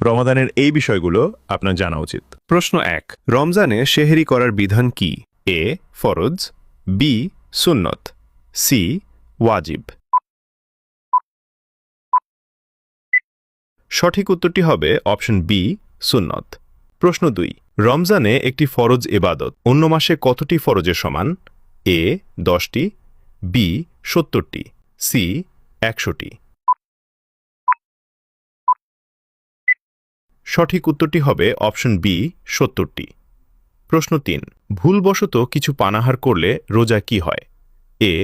রমাদানের এই বিষয়গুলো আপনার জানা উচিত। প্রশ্ন 1, রমজানে সেহরি করার বিধান কি? এ ফরজ, বি সুন্নত, সি ওয়াজিব। সঠিক উত্তরটি হবে অপশন বি সুন্নত। প্রশ্ন 2, রমজানে একটি ফরজ ইবাদত অন্য মাসে কতটি ফরজের সমান? এ 10টি, বি 70টি, সি 100টি। সঠিক উত্তরটি হবে অপশন বি 70টি। প্রশ্ন 3, ভুলবশত কিছু পানাহার করলে রোজা কি হয়? এ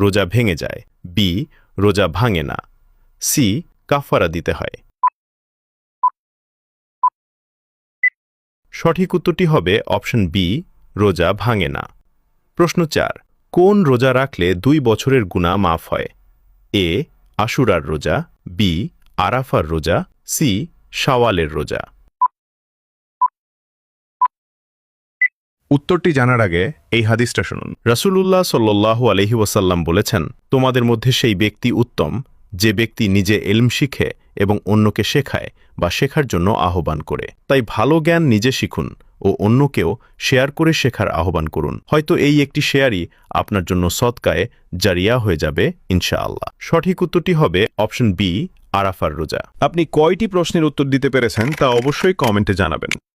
রোজা ভেঙে যায়, বি রোজা ভাঙে না, সি কাফারা দিতে হয়। সঠিক উত্তরটি হবে অপশন বি রোজা ভাঙে না। প্রশ্ন 4, কোন রোজা রাখলে 2 বছরের গুনাহ মাফ হয়? এ আশুরার রোজা, বি আরাফার রোজা, সি শাওয়ালের রোজা। উত্তরটি জানার আগে এই হাদিসটা শুনুন। রাসূলুল্লাহ সাল্লাল্লাহু আলাইহি ওয়াসাল্লাম বলেছেন, তোমাদের মধ্যে সেই ব্যক্তি উত্তম যে ব্যক্তি নিজে ইলম শিখে এবং অন্যকে শেখায় বা শেখার জন্য আহ্বান করে। তাই ভালো জ্ঞান নিজে শিখুন ও অন্যকেও শেয়ার করে শেখার আহ্বান করুন। হয়তো এই একটি শেয়ারই আপনার জন্য সদকায়ে জারিয়া হয়ে যাবে ইনশাআল্লাহ। সঠিক উত্তরটি হবে অপশন বি আরাফার রোজা। আপনি কয়টি প্রশ্নের উত্তর দিতে পেরেছেন তা অবশ্যই কমেন্টে জানাবেন।